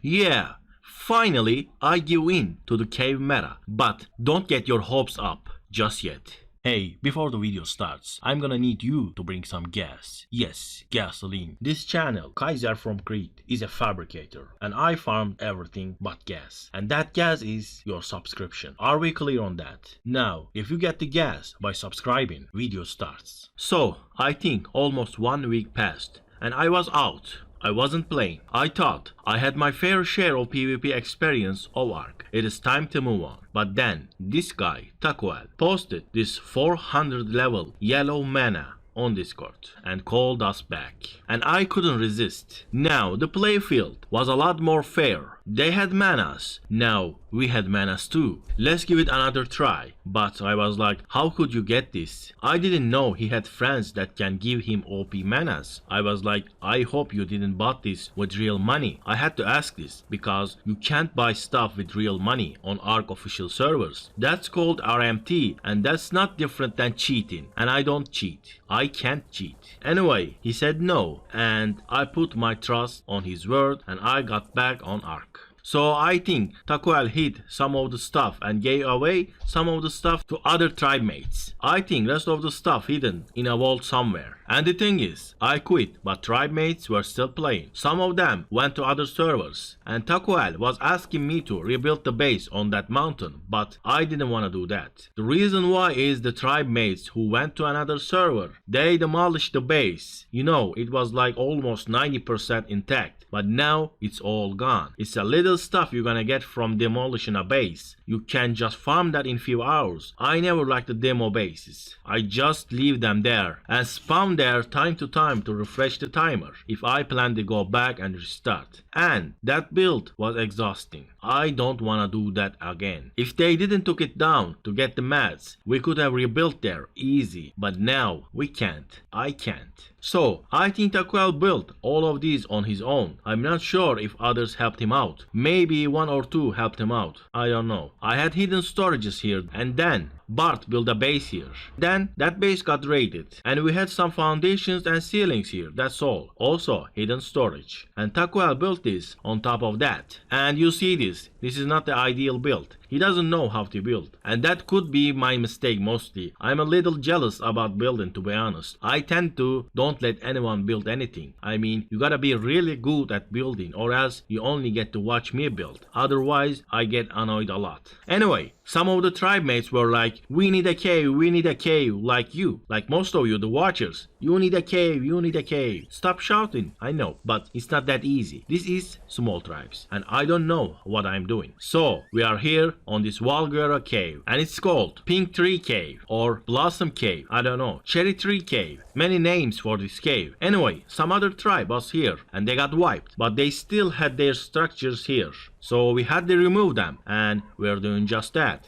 Yeah, finally I give in to the cave meta, but don't get your hopes up just yet. Hey, before the video starts, I'm gonna need you to bring some gas. Yes, gasoline. This channel, Kaizer from Crete, is a fabricator, and I farmed everything but gas. And that gas is your subscription. Are we clear on that? Now, if you get the gas by subscribing, video starts. So, I think almost 1 week passed, and I was out. I wasn't playing. I thought I had my fair share of PvP experience of ARK. It is time to move on. But then, this guy, Taquel, posted this 400 level yellow mana on Discord and called us back. And I couldn't resist. Now, the playfield was a lot more fair. They had manas. Now, we had manas too. Let's give it another try. But I was like, how could you get this? I didn't know he had friends that can give him OP manas. I was like, I hope you didn't bought this with real money. I had to ask this because you can't buy stuff with real money on ARK official servers. That's called RMT, and that's not different than cheating. And I don't cheat. I can't cheat. Anyway, he said no, and I put my trust on his word and I got back on ARK. So I think Taquel hid some of the stuff and gave away some of the stuff to other tribe mates. I think rest of the stuff hidden in a vault somewhere. And the thing is, I quit, but tribe mates were still playing. Some of them went to other servers, and Taquel was asking me to rebuild the base on that mountain, but I didn't want to do that. The reason why is the tribe mates who went to another server, they demolished the base. You know, it was like almost 90% intact, but now it's all gone. It's a little stuff you're gonna get from demolishing a base. You can just farm that in few hours. I never liked the demo bases. I just leave them there and spawn there time to time to refresh the timer if I plan to go back and restart. And that build was exhausting. I don't wanna do that again. If they didn't took it down to get the mats, we could have rebuilt there easy, but now we can't. I can't. So, I think Taquel built all of these on his own. I'm not sure if others helped him out. Maybe 1 or 2 helped him out. I don't know. I had hidden storages here, and then Bart built a base here. Then that base got raided, and we had some foundations and ceilings here, that's all. Also hidden storage. And Taquel built this on top of that. And you see this is not the ideal build. He doesn't know how to build. And that could be my mistake mostly. I'm a little jealous about building, to be honest. I tend to don't let anyone build anything. I mean, you gotta be really good at building, or else you only get to watch me build. Otherwise, I get annoyed a lot. Anyway, some of the tribe mates were like, we need a cave, like you. Like most of you, the watchers. You need a cave, you need a cave. Stop shouting, I know, but it's not that easy. This is small tribes, and I don't know what I'm doing. So, we are here on this Valguera cave, and it's called Pink Tree Cave, or Blossom Cave, I don't know, Cherry Tree Cave. Many names for this cave. Anyway, some other tribe was here, and they got wiped, but they still had their structures here. So we had to remove them, and we're doing just that.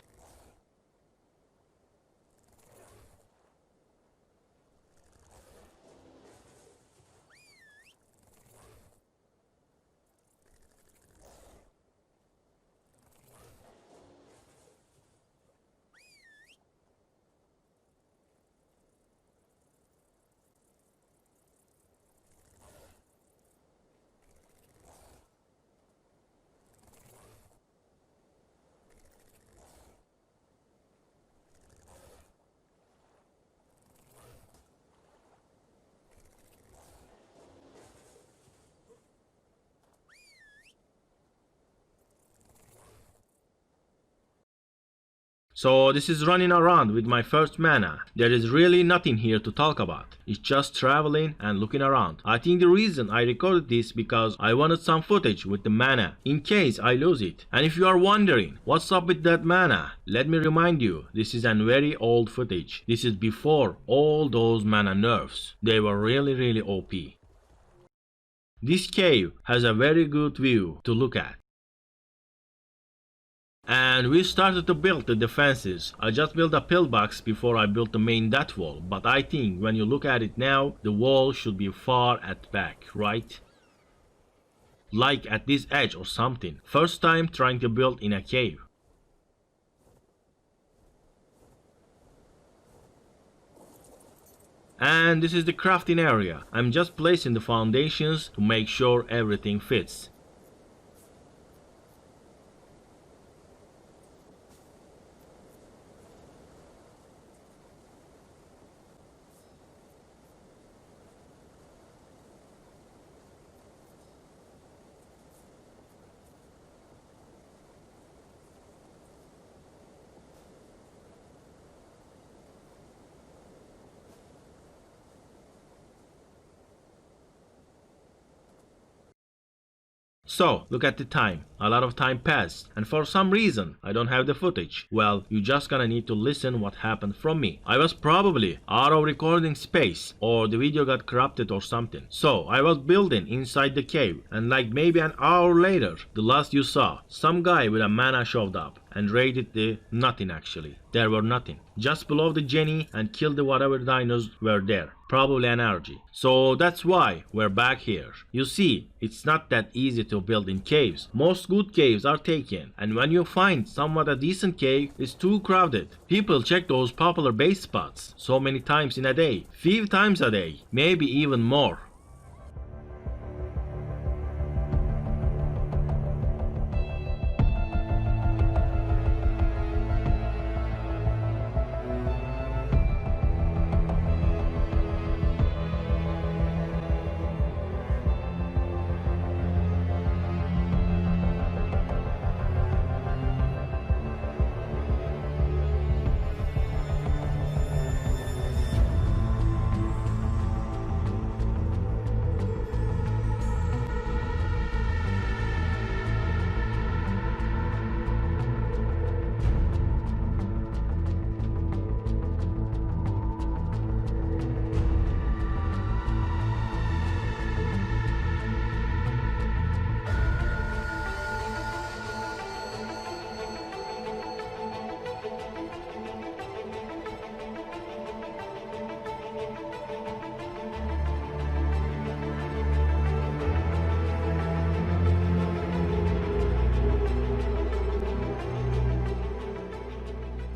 So this is running around with my first mana. There is really nothing here to talk about. It's just traveling and looking around. I think the reason I recorded this because I wanted some footage with the mana in case I lose it. And if you are wondering what's up with that mana, let me remind you, this is a very old footage. This is before all those mana nerfs. They were really OP. This cave has a very good view to look at. And we started to build the defenses. I just built a pillbox before I built the main death wall, but I think when you look at it now, the wall should be far at back, right? Like at this edge or something. First time trying to build in a cave. And this is the crafting area. I'm just placing the foundations to make sure everything fits. So, look at the time. A lot of time passed, and for some reason, I don't have the footage. Well, you just gonna need to listen what happened from me. I was probably out of recording space, or the video got corrupted or something. So, I was building inside the cave, and like maybe an hour later, the last you saw, some guy with a mana showed up and raided the nothing actually. There were nothing. Just below the Jenny and killed the whatever dinos were there. Probably an energy. So that's why we're back here. You see, it's not that easy to build in caves. Most good caves are taken, and when you find somewhat a decent cave, it's too crowded. People check those popular base spots so many times in a day. 5 times a day, maybe even more.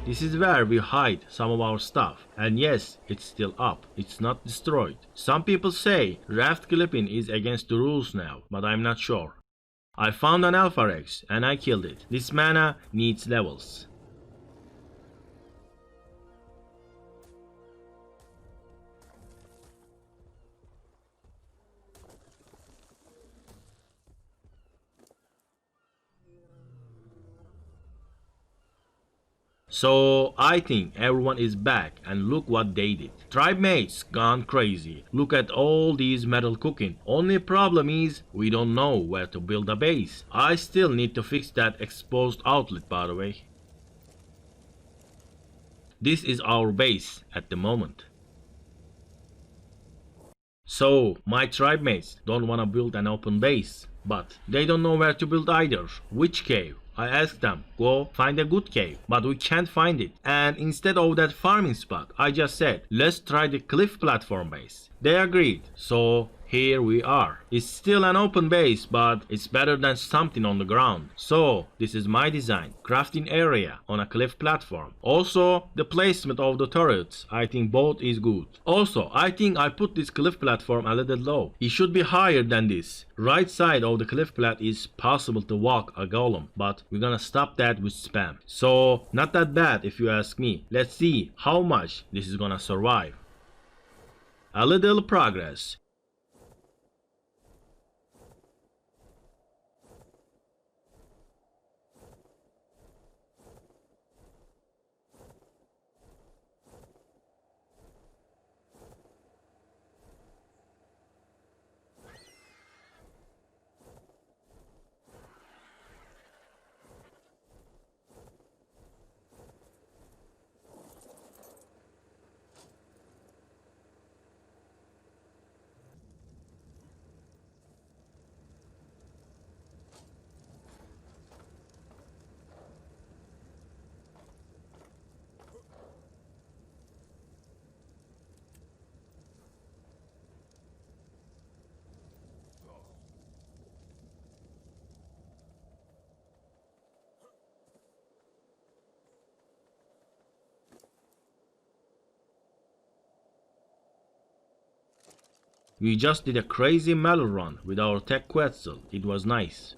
This is where we hide some of our stuff. And yes, it's still up. It's not destroyed. Some people say raft clipping is against the rules now, but I'm not sure. I found an Alpha Rex and I killed it. This mana needs levels. So I think everyone is back and look what they did. Tribe mates gone crazy. Look at all these metal cooking. Only problem is we don't know where to build a base. I still need to fix that exposed outlet by the way. This is our base at the moment. So my tribe mates don't wanna build an open base, but they don't know where to build either. Which cave? I asked them, go find a good cave, but we can't find it. And instead of that farming spot, I just said, let's try the cliff platform base. They agreed, so here we are. It's still an open base, but it's better than something on the ground. So this is my design, crafting area on a cliff platform. Also, the placement of the turrets, I think both is good. Also, I think I put this cliff platform a little low. It should be higher than this. Right side of the cliff plat is possible to walk a golem, but we're gonna stop that with spam. So not that bad if you ask me. Let's see how much this is gonna survive. A little progress. We just did a crazy medal run with our tech quetzal. It was nice.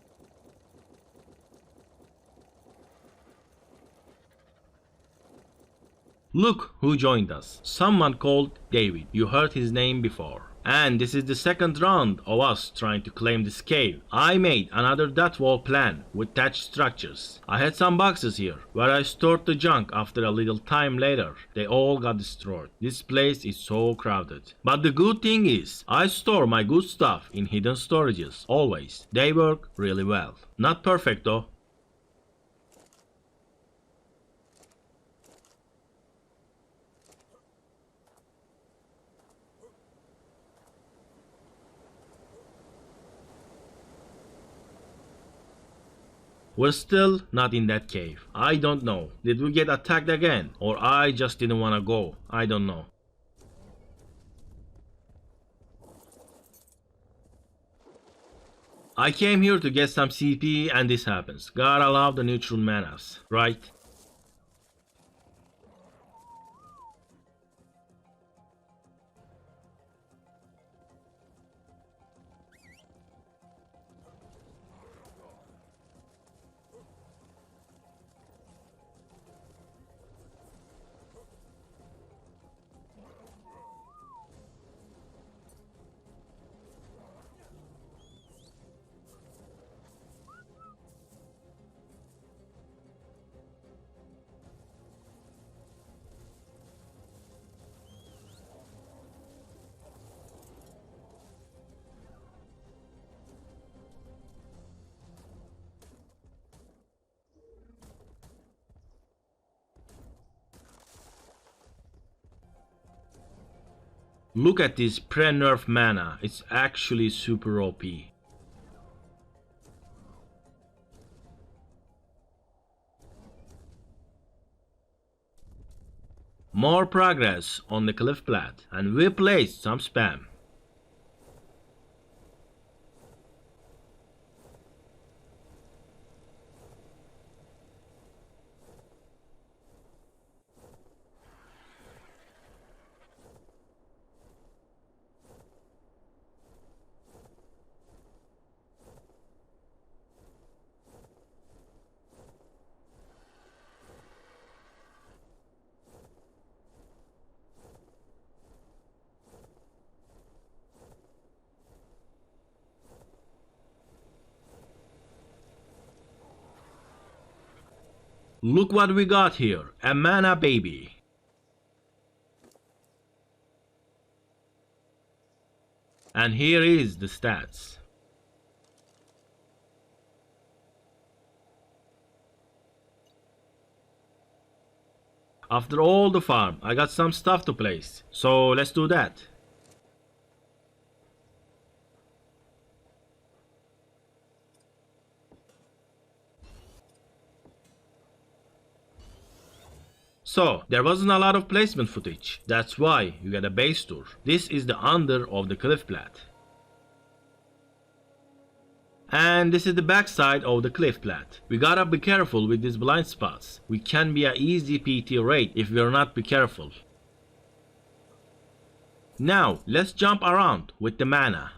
Look who joined us. Someone called David. You heard his name before. And this is the second round of us trying to claim this cave. I made another death wall plan with thatched structures. I had some boxes here where I stored the junk. After a little time later, they all got destroyed. This place is so crowded. But the good thing is, I store my good stuff in hidden storages, always. They work really well. Not perfect though. We're still not in that cave. I don't know. Did we get attacked again? Or I just didn't wanna go. I don't know. I came here to get some CP and this happens. Gotta love the neutral manas, right? Look at this pre-nerf mana. It's actually super OP. More progress on the cliff plat, and we placed some spam. Look what we got here, a mana baby. And here is the stats. After all the farm, I got some stuff to place, so let's do that. So, there wasn't a lot of placement footage. That's why you get a base tour. This is the under of the cliff plat. And this is the backside of the cliff plat. We gotta be careful with these blind spots. We can be an easy PT raid if we're not be careful. Now, let's jump around with the mana.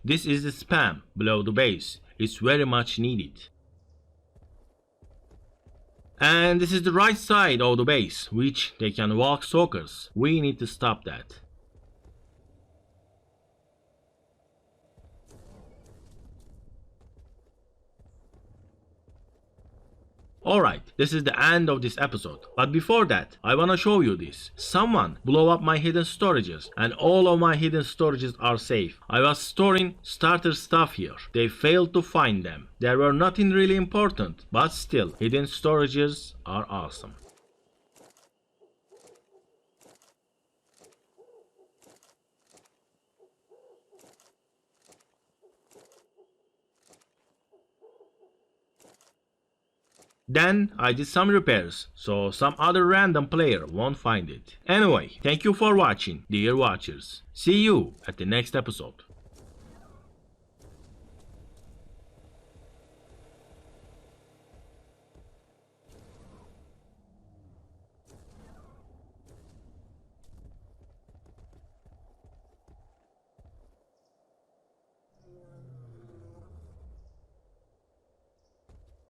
This is the spam below the base. It's very much needed. And this is the right side of the base, which they can walk stalkers. We need to stop that. Alright, this is the end of this episode. But before that, I wanna show you this. Someone blew up my hidden storages, and all of my hidden storages are safe. I was storing starter stuff here. They failed to find them. There were nothing really important, but still, hidden storages are awesome. Then I did some repairs, so some other random player won't find it. Anyway, thank you for watching, dear watchers. See you at the next episode.